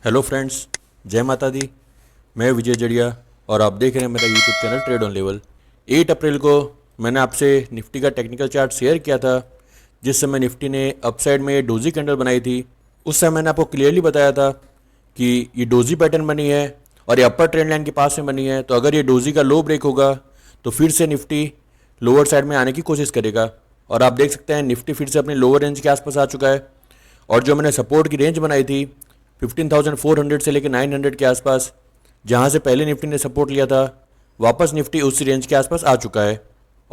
Hello friends, जय माता दी। मैं विजय जड़िया और आप देख रहे हैं मेरा YouTube channel trade on level. 8 अप्रैल को मैंने आपसे निफ्टी का टेक्निकल चार्ट शेयर किया था, जिस समय निफ्टी ने अपसाइड में डोजी कैंडल बनाई थी। उस समय मैंने आपको क्लियरली बताया था कि ये डोजी पैटर्न बनी है और ये अपर ट्रेंड लाइन के पास में बनी है, तो अगर ये डोजी का लो ब्रेक होगा तो फिर से निफ्टी लोअर साइड में आने की कोशिश करेगा। और आप देख सकते हैं निफ्टी फिर से अपने लोअर रेंज के आसपास आ चुका है। और जो मैंने सपोर्ट की रेंज बनाई थी 15,400 से लेकर 900 के आसपास, जहां से पहले निफ्टी ने सपोर्ट लिया था, वापस निफ्टी उस रेंज के आसपास आ चुका है।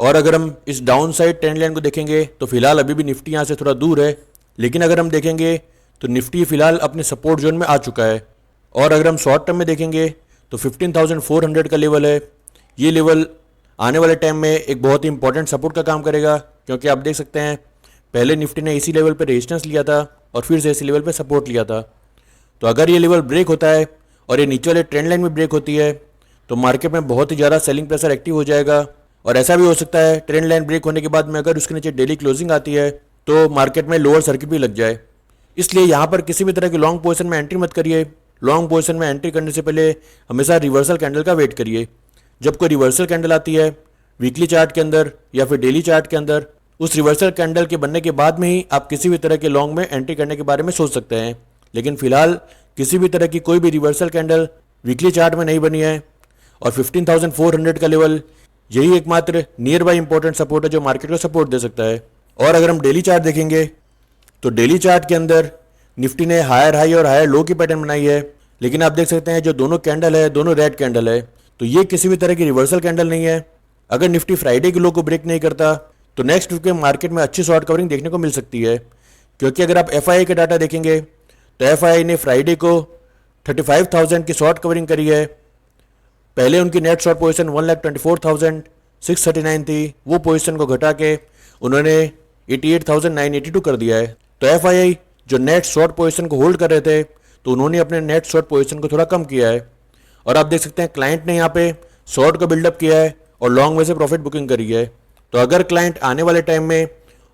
और अगर हम इस डाउन साइड ट्रेंड लाइन को देखेंगे तो फिलहाल अभी भी निफ्टी यहाँ से थोड़ा दूर है, लेकिन अगर हम देखेंगे तो निफ्टी फिलहाल अपने सपोर्ट जोन में आ चुका है। और अगर हम शॉर्ट टर्म में देखेंगे तो 15,400 का लेवल है। ये लेवल आने वाले टाइम में एक बहुत ही इंपॉर्टेंट सपोर्ट का काम करेगा, क्योंकि आप देख सकते हैं पहले निफ्टी ने इसी लेवल पर रेजिस्टेंस लिया था और फिर से इसी लेवल पर सपोर्ट लिया था। तो अगर ये लेवल ब्रेक होता है और ये नीचे वाले ट्रेंड लाइन में ब्रेक होती है तो मार्केट में बहुत ही ज़्यादा सेलिंग प्रेशर एक्टिव हो जाएगा। और ऐसा भी हो सकता है ट्रेंड लाइन ब्रेक होने के बाद में अगर उसके नीचे डेली क्लोजिंग आती है तो मार्केट में लोअर सर्किट भी लग जाए। इसलिए यहाँ पर किसी भी तरह की लॉन्ग पोजीशन में एंट्री मत करिए। लॉन्ग पोजीशन में एंट्री करने से पहले हमेशा रिवर्सल कैंडल का वेट करिए। जब कोई रिवर्सल कैंडल आती है वीकली चार्ट के अंदर या फिर डेली चार्ट के अंदर, उस रिवर्सल कैंडल के बनने के बाद में ही आप किसी भी तरह के लॉन्ग में एंट्री करने के बारे में सोच सकते हैं। लेकिन फिलहाल किसी भी तरह की कोई भी रिवर्सल कैंडल वीकली चार्ट में नहीं बनी है और 15,400 का लेवल यही एकमात्र नियर बाय इंपॉर्टेंट सपोर्ट है जो मार्केट को सपोर्ट दे सकता है। और अगर हम डेली चार्ट देखेंगे तो डेली चार्ट के अंदर निफ्टी ने हायर हाई और हायर लो की पैटर्न बनाई है, लेकिन आप देख सकते हैं जो दोनों कैंडल है दोनों रेड कैंडल है, तो ये किसी भी तरह की रिवर्सल कैंडल नहीं है। अगर निफ्टी फ्राइडे के लो को ब्रेक नहीं करता तो नेक्स्ट वीक में मार्केट में अच्छी शॉर्ट कवरिंग देखने को मिल सकती है। क्योंकि अगर आप एफआईआई का डाटा देखेंगे तो एफआईआई ने फ्राइडे को 35,000 की शॉर्ट कवरिंग करी है। पहले उनकी नेट शॉर्ट पोजीशन 1,24,639 थी, वो पोजीशन को घटा के उन्होंने 88,982 कर दिया है। तो एफआईआई जो नेट शॉर्ट पोजीशन को होल्ड कर रहे थे तो उन्होंने अपने नेट शॉर्ट पोजीशन को थोड़ा कम किया है। और आप देख सकते हैं क्लाइंट ने यहाँ पे शॉर्ट को बिल्डअप किया है और लॉन्ग में से प्रॉफिट बुकिंग करी है। तो अगर क्लाइंट आने वाले टाइम में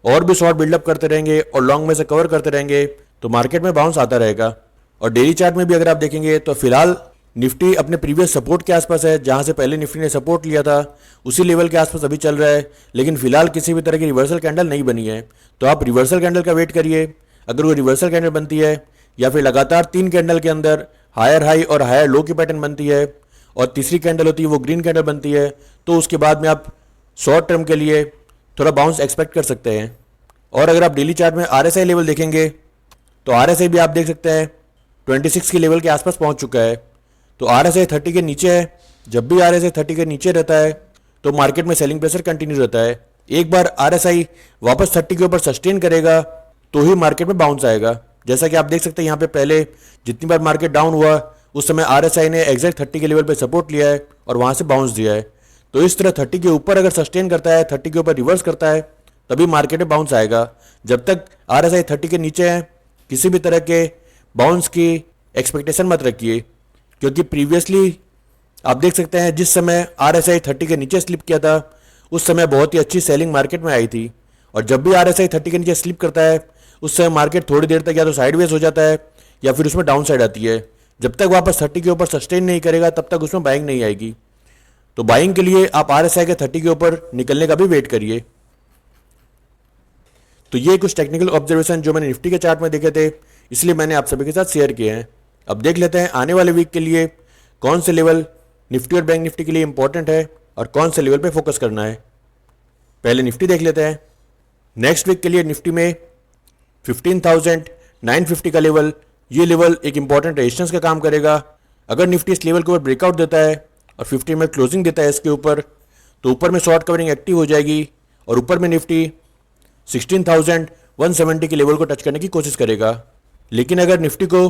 और भी शॉर्ट बिल्डअप करते रहेंगे और लॉन्ग में से कवर करते रहेंगे तो मार्केट में बाउंस आता रहेगा। और डेली चार्ट में भी अगर आप देखेंगे तो फिलहाल निफ्टी अपने प्रीवियस सपोर्ट के आसपास है, जहां से पहले निफ्टी ने सपोर्ट लिया था उसी लेवल के आसपास अभी चल रहा है। लेकिन फिलहाल किसी भी तरह की रिवर्सल कैंडल नहीं बनी है, तो आप रिवर्सल कैंडल का वेट करिए। अगर वो रिवर्सल कैंडल बनती है या फिर लगातार 3 कैंडल के अंदर हायर हाई और हायर लो की पैटर्न बनती है और तीसरी कैंडल होती है वो ग्रीन कैंडल बनती है, तो उसके बाद में आप शॉर्ट टर्म के लिए थोड़ा बाउंस एक्सपेक्ट कर सकते हैं। और अगर आप डेली चार्ट में आरएसआई लेवल देखेंगे तो आरएसआई भी आप देख सकते हैं 26 के लेवल के आसपास पहुंच चुका है। तो आरएसआई 30 के नीचे है। जब भी आरएसआई 30 के नीचे रहता है तो मार्केट में सेलिंग प्रेशर कंटिन्यू रहता है। एक बार आरएसआई वापस 30 के ऊपर सस्टेन करेगा तो ही मार्केट में बाउंस आएगा। जैसा कि आप देख सकते हैं यहाँ पे पहले जितनी बार मार्केट डाउन हुआ उस समय आरएसआई ने एग्जैक्ट 30 के लेवल पे सपोर्ट लिया है और वहां से बाउंस दिया है। तो इस तरह 30 के ऊपर अगर सस्टेन करता है, 30 के ऊपर रिवर्स करता है, तभी मार्केट में बाउंस आएगा। जब तक आरएसआई 30 के नीचे है किसी भी तरह के बाउंस की एक्सपेक्टेशन मत रखिए, क्योंकि प्रीवियसली आप देख सकते हैं जिस समय आरएसआई 30 के नीचे स्लिप किया था उस समय बहुत ही अच्छी सेलिंग मार्केट में आई थी। और जब भी आरएसआई 30 के नीचे स्लिप करता है उस समय मार्केट थोड़ी देर तक या तो साइडवेज हो जाता है या फिर उसमें डाउन साइड आती है। जब तक वापस 30 के ऊपर सस्टेन नहीं करेगा तब तक उसमें बाइंग नहीं आएगी। तो बाइंग के लिए आप आरएसआई के 30 के ऊपर निकलने का भी वेट करिए। तो ये कुछ टेक्निकल ऑब्जर्वेशन जो मैंने निफ्टी के चार्ट में देखे थे, इसलिए मैंने आप सभी के साथ शेयर किए हैं। अब देख लेते हैं आने वाले वीक के लिए कौन से लेवल निफ्टी और बैंक निफ्टी के लिए इंपॉर्टेंट है और कौन से लेवल पे फोकस करना है। पहले निफ्टी देख लेते हैं। नेक्स्ट वीक के लिए निफ्टी में 15,950 का लेवल, ये लेवल एक इंपॉर्टेंट रेजिस्टेंस का काम करेगा। अगर निफ्टी इस लेवल के ऊपर ब्रेकआउट देता है और 15 में क्लोजिंग देता है इसके ऊपर, तो ऊपर में शॉर्ट कवरिंग एक्टिव हो जाएगी और ऊपर में निफ्टी 16,170 के लेवल को टच करने की कोशिश करेगा। लेकिन अगर निफ्टी को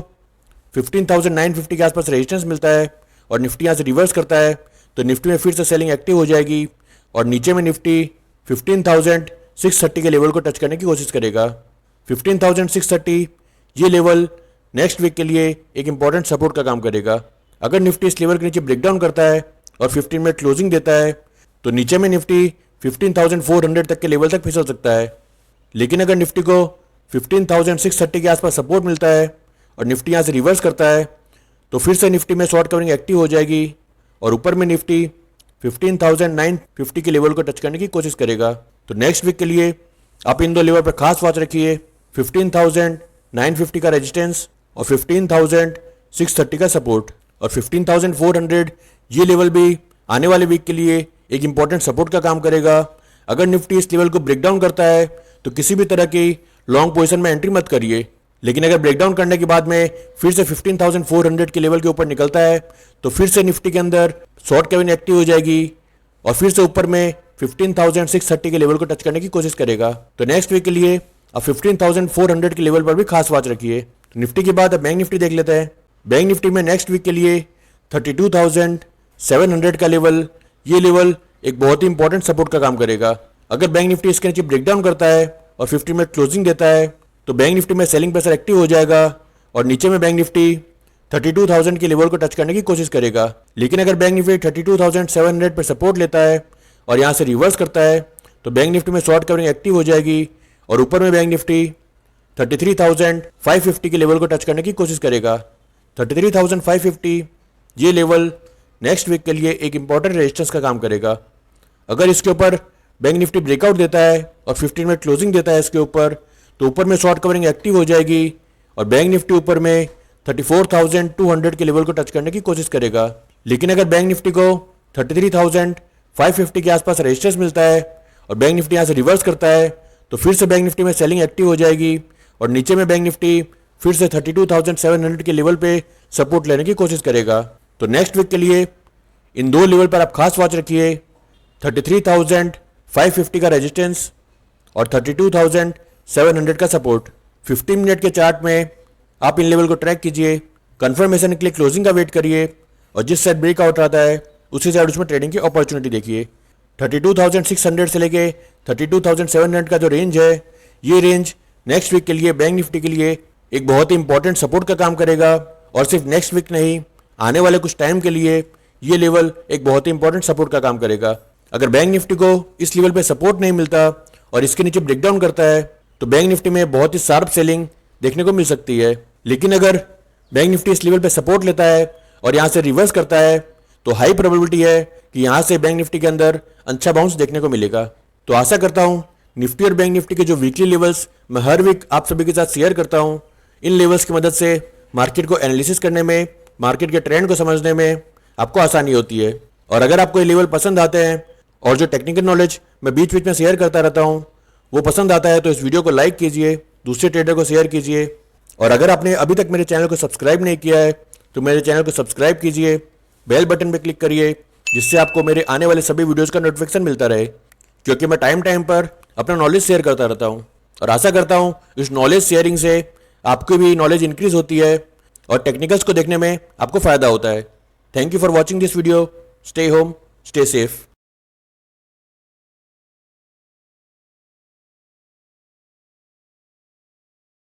15,950 के आसपास रेजिस्टेंस मिलता है और निफ्टी यहाँ से रिवर्स करता है तो निफ्टी में फिर से सेलिंग एक्टिव हो जाएगी और नीचे में निफ्टी 15,630 के लेवल को टच करने की कोशिश करेगा। 15,630 ये लेवल नेक्स्ट वीक के लिए एक इंपॉर्टेंट सपोर्ट का काम करेगा। अगर निफ्टी इस लेवल के नीचे ब्रेकडाउन करता है और 15 में क्लोजिंग देता है तो नीचे में निफ्टी 15,400 तक के लेवल तक फिसल सकता है। लेकिन अगर निफ्टी को 15,630 के आसपास सपोर्ट मिलता है और निफ्टी यहाँ से रिवर्स करता है तो फिर से निफ्टी में शॉर्ट कवरिंग एक्टिव हो जाएगी और ऊपर में निफ्टी 15,950 के लेवल को टच करने की कोशिश करेगा। तो नेक्स्ट वीक के लिए आप इन दो लेवल पर खास वॉच रखिए, 15,950 का रेजिस्टेंस और 15,630 का सपोर्ट, और 15,400 ये लेवल भी आने वाले वीक के लिए एक इंपॉर्टेंट सपोर्ट का काम करेगा। अगर निफ्टी इस लेवल को ब्रेक डाउन करता है तो किसी भी तरह की लॉन्ग पोजीशन में एंट्री मत करिए, लेकिन अगर ब्रेकडाउन करने के बाद में फिर से 15,400 के लेवल के ऊपर निकलता है तो फिर से निफ्टी के अंदर शॉर्ट कवरिंग एक्टिव हो जाएगी और फिर से ऊपर में 15,630 के लेवल को टच करने की कोशिश करेगा। तो नेक्स्ट वीक के लिए अब 15,400 के लेवल पर भी खास वॉच रखिए। निफ्टी के बाद अब बैंक निफ्टी देख लेते हैं। बैंक निफ्टी में नेक्स्ट वीक के लिए 32,700 का लेवल, ये लेवल एक बहुत ही इंपॉर्टेंट सपोर्ट का काम करेगा। अगर बैंक निफ्टी इसके नीचे ब्रेकडाउन करता है और 50 मिनट क्लोजिंग देता है तो बैंक निफ्टी में सेलिंग प्रेशर एक्टिव हो जाएगा और नीचे में बैंक निफ्टी 32,000 के लेवल को टच करने की कोशिश करेगा। लेकिन अगर बैंक निफ्टी 32,700 पर सपोर्ट लेता है और यहाँ से रिवर्स करता है तो बैंक निफ्टी में शॉर्ट कवरिंग एक्टिव हो जाएगी और ऊपर में बैंक निफ्टी 33,550 के लेवल को टच करने की कोशिश करेगा। 33,550 ये लेवल नेक्स्ट वीक के लिए एक इंपॉर्टेंट रेजिस्टेंस का काम करेगा। अगर इसके ऊपर बैंक निफ्टी ब्रेकआउट देता है और 15 मिनट क्लोजिंग देता है इसके ऊपर तो ऊपर में शॉर्ट कवरिंग एक्टिव हो जाएगी और बैंक निफ्टी ऊपर में 34,200 के लेवल को टच करने की कोशिश करेगा। लेकिन अगर बैंक निफ्टी को 33,550 के आसपास रेजिस्टेंस मिलता है और बैंक निफ्टी यहाँ से रिवर्स करता है तो फिर से बैंक निफ्टी में सेलिंग एक्टिव हो जाएगी और नीचे में बैंक निफ्टी फिर से 32,700 के लेवल पे सपोर्ट लेने की कोशिश करेगा। तो नेक्स्ट वीक के लिए इन दो लेवल पर आप खास वॉच रखिए, 33,550 का रेजिस्टेंस और 32,700 का सपोर्ट। 15 मिनट के चार्ट में आप इन लेवल को ट्रैक कीजिए, कंफर्मेशन के लिए क्लोजिंग का वेट करिए और जिस साइड ब्रेकआउट आता है उसी साइड उसमें ट्रेडिंग की अपॉर्चुनिटी देखिए। 32,600 से लेके 32,700 का जो रेंज है, ये रेंज नेक्स्ट वीक के लिए बैंक निफ्टी के लिए एक बहुत ही इंपॉर्टेंट सपोर्ट का काम करेगा और सिर्फ नेक्स्ट वीक नहीं, आने वाले कुछ टाइम के लिए ये लेवल एक बहुत ही इंपॉर्टेंट सपोर्ट का काम करेगा। अगर बैंक निफ्टी को इस लेवल पे सपोर्ट नहीं मिलता और इसके नीचे ब्रेकडाउन करता है तो बैंक निफ्टी में बहुत ही शार्प सेलिंग देखने को मिल सकती है। लेकिन अगर बैंक निफ्टी इस लेवल पे सपोर्ट लेता है और यहाँ से रिवर्स करता है तो हाई प्रोबेबिलिटी है कि यहाँ से बैंक निफ्टी के अंदर अच्छा बाउंस देखने को मिलेगा। तो आशा करता हूँ निफ्टी और बैंक निफ्टी के जो वीकली लेवल्स मैं हर वीक आप सभी के साथ शेयर करता हूँ, इन लेवल्स की मदद से मार्केट को एनालिसिस करने में, मार्केट के ट्रेंड को समझने में आपको आसानी होती है। और अगर आपको ये लेवल पसंद आते हैं और जो टेक्निकल नॉलेज मैं बीच बीच में शेयर करता रहता हूँ वो पसंद आता है तो इस वीडियो को लाइक कीजिए, दूसरे ट्रेडर को शेयर कीजिए और अगर आपने अभी तक मेरे चैनल को सब्सक्राइब नहीं किया है तो मेरे चैनल को सब्सक्राइब कीजिए, बेल बटन पर क्लिक करिए जिससे आपको मेरे आने वाले सभी वीडियोज़ का नोटिफिकेशन मिलता रहे, क्योंकि मैं टाइम टाइम पर अपना नॉलेज शेयर करता रहता हूँ और आशा करता हूँ इस नॉलेज शेयरिंग से आपकी भी नॉलेज इंक्रीज होती है और टेक्निकल्स को देखने में आपको फ़ायदा होता है। Thank you for watching this video. Stay home, stay safe.